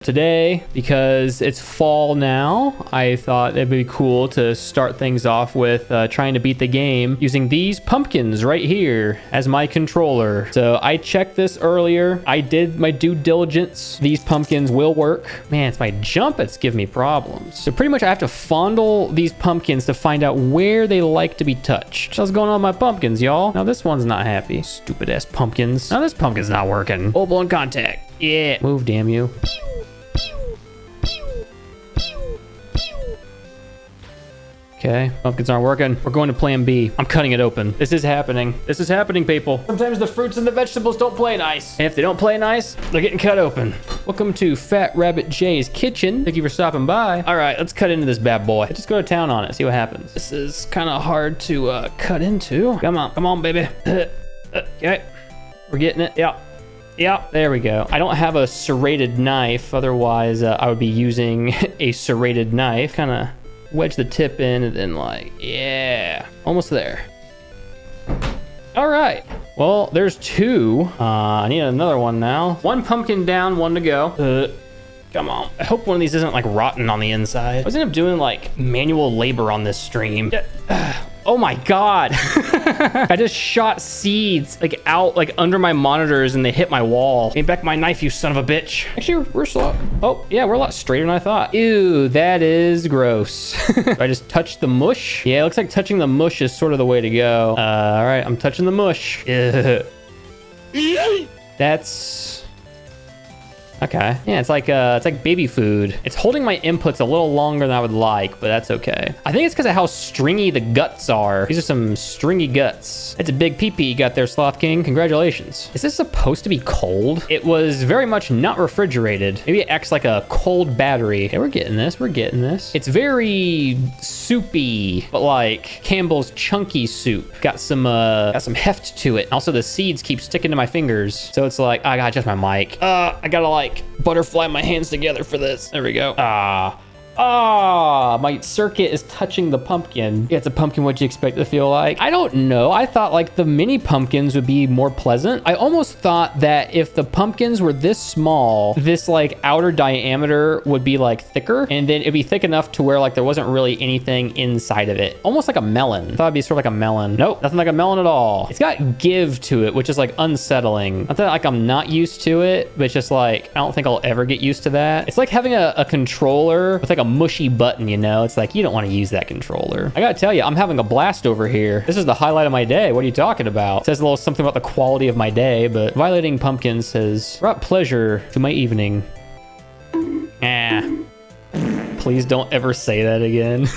Today, because it's fall now, I thought it'd be cool to start things off with trying to beat the game using these pumpkins right here as my controller. So I checked this earlier. I did my due diligence. These pumpkins will work. Man, it's my jump that's giving me problems. So pretty much I have to fondle these pumpkins to find out where they like to be touched. So what's going on with my pumpkins, y'all? Now this one's not happy. Stupid ass pumpkins. Now this pumpkin's not working. Full blown contact. Yeah. Move, damn you. Okay, pumpkins aren't working. We're going to plan B. I'm cutting it open. This is happening. This is happening, people. Sometimes the fruits and the vegetables don't play nice. And if they don't play nice, they're getting cut open. Welcome to Fat Rabbit J's kitchen. Thank you for stopping by. All right, let's cut into this bad boy. Let's just go to town on it, see what happens. This is kind of hard to cut into. Come on, baby. Okay, we're getting it. Yeah, there we go. I don't have a serrated knife. Otherwise, I would be using a serrated knife. Kind of wedge the tip in and then yeah, almost there. All right, well, there's two. I need another one now. One pumpkin down, one to go. Come on. I hope one of these isn't rotten on the inside. I was end up doing manual labor on this stream. Oh my God. I just shot seeds out under my monitors and they hit my wall. Give me back my knife, you son of a bitch. Actually, we're slow. Oh yeah, we're a lot straighter than I thought. Ew, that is gross. I just touched the mush. Yeah, it looks like touching the mush is sort of the way to go. All right, I'm touching the mush. That's okay. Yeah, it's like baby food. It's holding my inputs a little longer than I would like, but that's okay. I think it's because of how stringy the guts are. These are some stringy guts. It's a big pee-pee you got there, Sloth King. Congratulations. Is this supposed to be cold? It was very much not refrigerated. Maybe it acts like a cold battery. Okay, we're getting this. We're getting this. It's very soupy, but like Campbell's chunky soup. Got some heft to it. Also, the seeds keep sticking to my fingers. So it's like, I gotta adjust my mic. I gotta butterfly my hands together for this. There we go. My circuit is touching the pumpkin. Yeah, it's a pumpkin. What'd you expect it to feel like? I don't know. I thought the mini pumpkins would be more pleasant. I almost thought that if the pumpkins were this small, this outer diameter would be thicker, and then it'd be thick enough to where there wasn't really anything inside of it. Almost like a melon. I thought it'd be sort of like a melon. Nope, nothing like a melon at all. It's got give to it, which is unsettling. Not that I'm not used to it, but it's just I don't think I'll ever get used to that. It's like having a controller with a mushy button, you know? It's you don't want to use that controller. I gotta tell you, I'm having a blast over here. This is the highlight of my day. What are you talking about? It says a little something about the quality of my day, but violating pumpkins says, brought pleasure to my evening. Please don't ever say that again.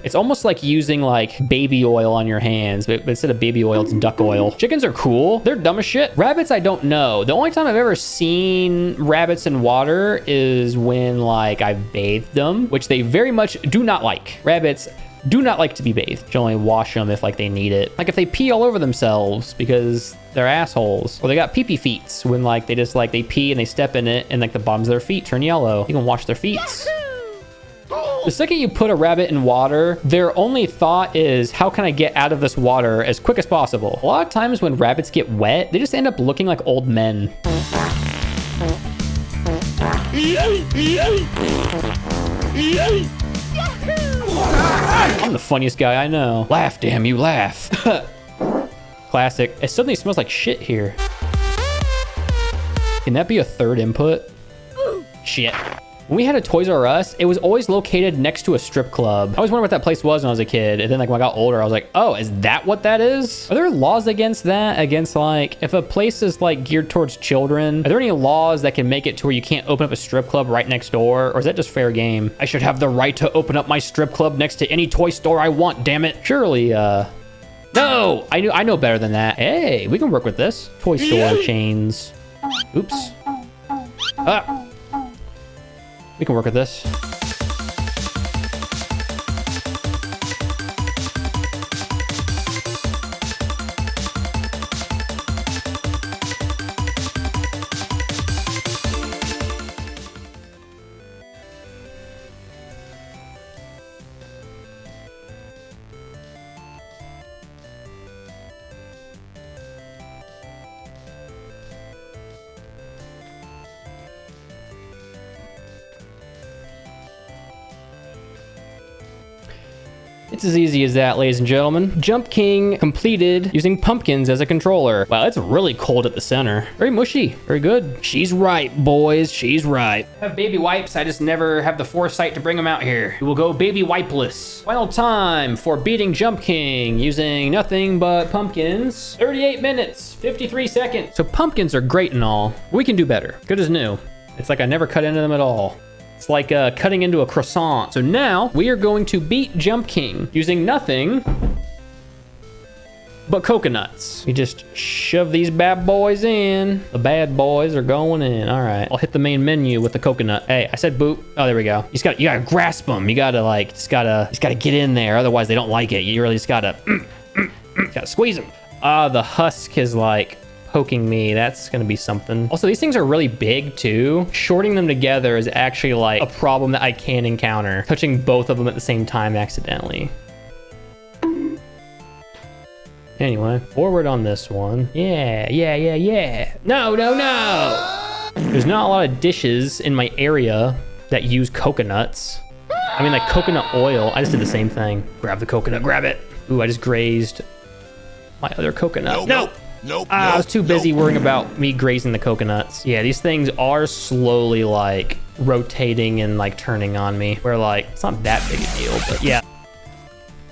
It's almost like using baby oil on your hands, but instead of baby oil, it's duck oil. Chickens are cool. They're dumb as shit. Rabbits, I don't know. The only time I've ever seen rabbits in water is when I've bathed them, which they very much do not like. Rabbits do not like to be bathed. You only wash them if they need it. If they pee all over themselves because they're assholes. Or they got pee-pee feet when they just they pee and they step in it and the bottoms of their feet turn yellow. You can wash their feet. The second you put a rabbit in water, their only thought is, how can I get out of this water as quick as possible? A lot of times when rabbits get wet, they just end up looking like old men. I'm the funniest guy I know. Laugh, damn you, laugh. Classic. It suddenly smells like shit here. Can that be a third input? Shit. When we had a Toys R Us, it was always located next to a strip club. I always wondered what that place was when I was a kid. And then when I got older, I was like, oh, is that what that is? Are there laws against that? Against if a place is geared towards children, are there any laws that can make it to where you can't open up a strip club right next door? Or is that just fair game? I should have the right to open up my strip club next to any toy store I want, damn it. Surely, no, I know better than that. Hey, we can work with this. Toy store chains. Oops. We can work with this. It's as easy as that, ladies and gentlemen. Jump King completed using pumpkins as a controller. Wow, it's really cold at the center. Very mushy. Very good. She's right, boys. She's right. I have baby wipes. I just never have the foresight to bring them out here. We will go baby wipeless. Final time for beating Jump King using nothing but pumpkins. 38 minutes, 53 seconds. So pumpkins are great and all. We can do better. Good as new. It's like I never cut into them at all. It's like cutting into a croissant. So now we are going to beat Jump King using nothing but coconuts. We just shove these bad boys in. The bad boys are going in. All right, I'll hit the main menu with the coconut. Hey, I said boop. Oh, there we go. You gotta grasp them. You gotta like, just gotta get in there. Otherwise they don't like it. You really just gotta squeeze them. The husk is like poking me. That's gonna be something. Also, these things are really big too. Shorting them together is actually like a problem that I can encounter. Touching both of them at the same time accidentally. Anyway, forward on this one. Yeah. No. There's not a lot of dishes in my area that use coconuts. I mean, like coconut oil. I just did the same thing. Grab the coconut, grab it. Ooh, I just grazed my other coconut. Nope. I was too busy worrying about me grazing the coconuts. Yeah, these things are slowly like rotating and like turning on me. Where like, it's not that big a deal, but yeah.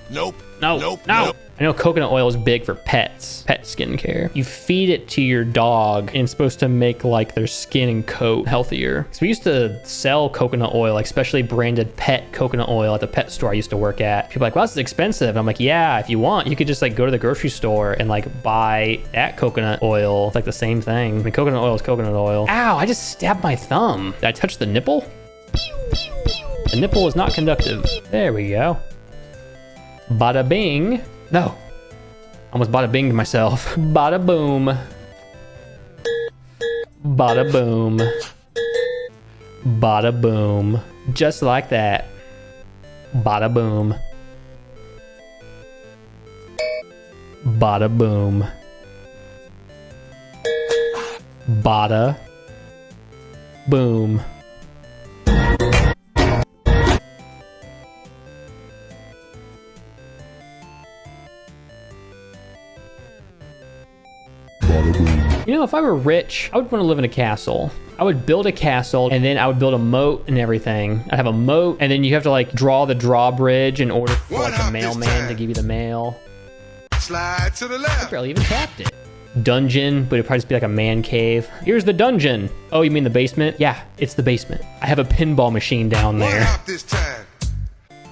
Nope. No. I know coconut oil is big for pets, pet skincare. You feed it to your dog and it's supposed to make like their skin and coat healthier. So we used to sell coconut oil, like specially branded pet coconut oil at the pet store I used to work at. People are like, well, this is expensive. And I'm like, yeah, if you want, you could just like go to the grocery store and like buy that coconut oil. It's like the same thing. I mean, coconut oil is coconut oil. Ow, I just stabbed my thumb. Did I touch the nipple? The nipple is not conductive. There we go. Bada bing. No. Almost bada binged myself. Bada boom. Bada boom. Bada boom. Just like that. Bada boom. Bada boom. Bada boom. You know, if I were rich, I would want to live in a castle. I would build a castle and then I would build a moat and everything. I'd have a moat and then you have to like draw the drawbridge in order for like a mailman to give you the mail. Slide to the left. I barely even tapped it. Dungeon, but it'd probably just be like a man cave. Here's the dungeon. Oh, you mean the basement? Yeah, it's the basement. I have a pinball machine down there. This time.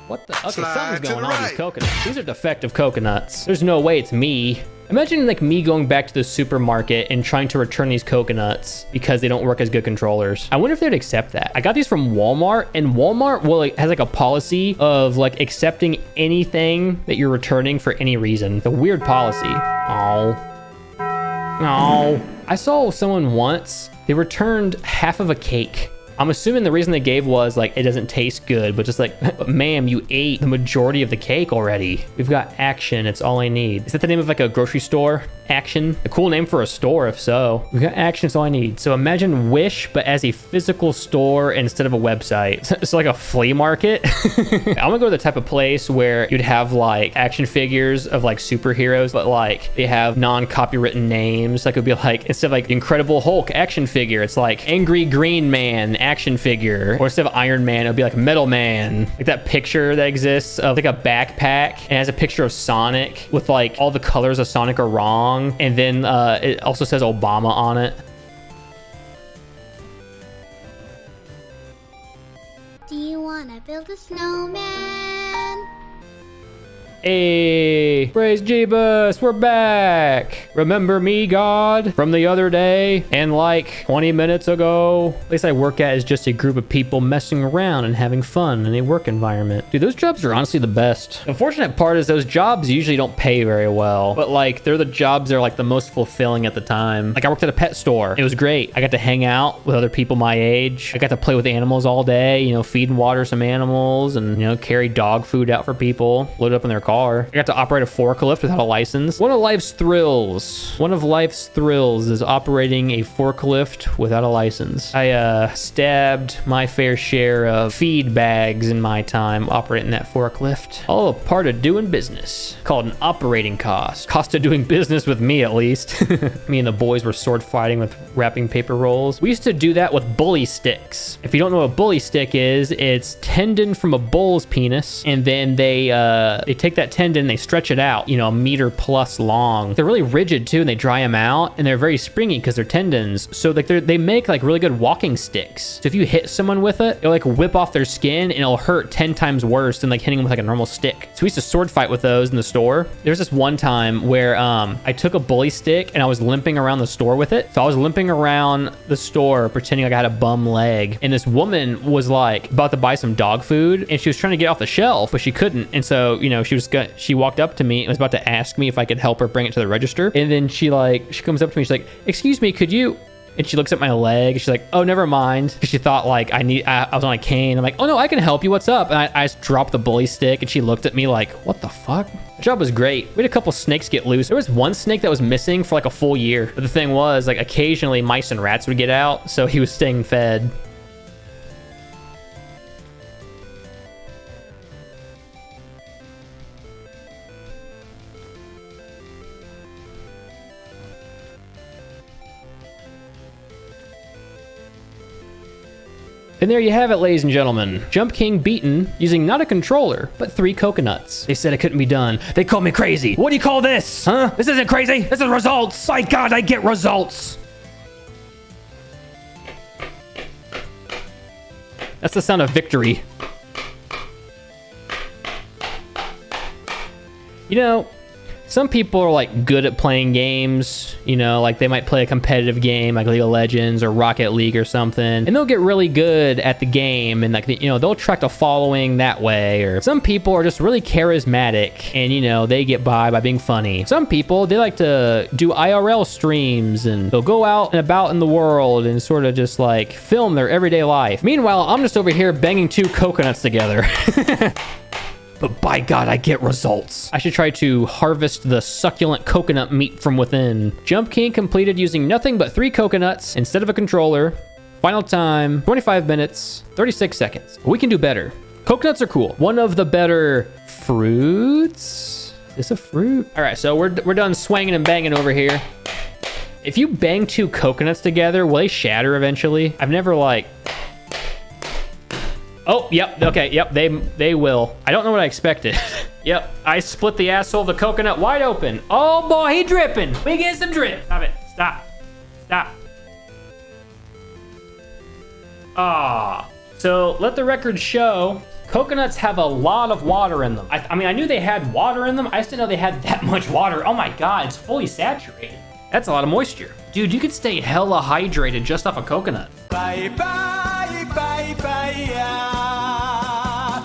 What the? Okay, something's going on with these coconuts. These are defective coconuts. There's no way it's me. Imagine like me going back to the supermarket and trying to return these coconuts because they don't work as good controllers. I wonder if they'd accept that. I got these from Walmart and Walmart has like a policy of like accepting anything that you're returning for any reason. It's a weird policy. Oh. I saw someone once, they returned half of a cake. I'm assuming the reason they gave was like, it doesn't taste good, but just like, but ma'am, you ate the majority of the cake already. We've got Action, it's all I need. Is that the name of like a grocery store? Action? A cool name for a store, if so. We've got Action, it's all I need. So imagine Wish, but as a physical store instead of a website. It's like a flea market. I'm gonna go to the type of place where you'd have like action figures of like superheroes, but like they have non-copywritten names. Like it would be like, instead of like Incredible Hulk action figure, it's like Angry Green Man action figure. Or instead of Iron Man, it would be like Metal Man. Like that picture that exists of like a backpack and it has a picture of Sonic with like all the colors of Sonic are wrong. And then it also says Obama on it. Do you want to build a snowman? Hey, praise Jeebus, we're back. Remember me, God, from the other day and like 20 minutes ago? The place I work at is just a group of people messing around and having fun in a work environment. Dude, those jobs are honestly the best. The unfortunate part is those jobs usually don't pay very well, but like they're the jobs that are like the most fulfilling at the time. Like I worked at a pet store. It was great. I got to hang out with other people my age. I got to play with animals all day, you know, feed and water some animals and, you know, carry dog food out for people, load it up in their car. I got to operate a forklift without a license. One of life's thrills. thrills. One of life's thrills is operating a forklift without a license. I stabbed my fair share of feed bags in my time operating that forklift. All a part of doing business. Called an operating cost. Cost of doing business with me, at least. Me and the boys were sword fighting with wrapping paper rolls. We used to do that with bully sticks. If you don't know what a bully stick is, it's tendon from a bull's penis, and then they take that tendon, they stretch it out, you know, a meter plus long. They're really rigid too, and they dry them out, and they're very springy because they're tendons. So like they make like really good walking sticks. So if you hit someone with it, it'll like whip off their skin, and it'll hurt 10 times worse than like hitting them with like a normal stick. So we used to sword fight with those in the store. There's this one time where I took a bully stick and I was limping around the store with it. So I was limping around the store pretending like I had a bum leg, and this woman was like about to buy some dog food, and she was trying to get off the shelf, but she couldn't. And so, you know, she walked up to me and was about to ask me if I could help her bring it to the register. And then she comes up to me, she's like, "Excuse me, could you?" And she looks at my leg. She's like, "Oh, never mind." Because she thought like I was on a cane. I'm like, "Oh no, I can help you. What's up?" And I just dropped the bully stick, and she looked at me like, "What the fuck?" The job was great. We had a couple snakes get loose. There was one snake that was missing for like a full year. But the thing was, like, occasionally mice and rats would get out, so he was staying fed. And there you have it, ladies and gentlemen. Jump King beaten using not a controller, but 3 coconuts. They said it couldn't be done. They called me crazy. What do you call this? Huh? This isn't crazy. This is results. My God, I get results. That's the sound of victory. You know, some people are like good at playing games, you know, like they might play a competitive game like League of Legends or Rocket League or something, and they'll get really good at the game, and like, you know, they'll attract a following that way. Or some people are just really charismatic, and you know, they get by being funny. Some people, they like to do IRL streams, and they'll go out and about in the world and sort of just like film their everyday life. Meanwhile, I'm just over here banging 2 coconuts together. But by God, I get results. I should try to harvest the succulent coconut meat from within. Jump King completed using nothing but 3 coconuts instead of a controller. Final time, 25 minutes, 36 seconds. We can do better. Coconuts are cool. One of the better fruits. Is this a fruit? All right, so we're done swinging and banging over here. If you bang 2 coconuts together, will they shatter eventually? I've never like... Oh, yep, okay, yep, they will. I don't know what I expected. Yep, I split the asshole of the coconut wide open. Oh boy, he dripping. We get some drip. Stop it, stop, stop. Ah, so let the record show, coconuts have a lot of water in them. I mean, I knew they had water in them. I just didn't know they had that much water. Oh my God, it's fully saturated. That's a lot of moisture. Dude, you could stay hella hydrated just off a coconut. Bye, bye, bye, bye, yeah.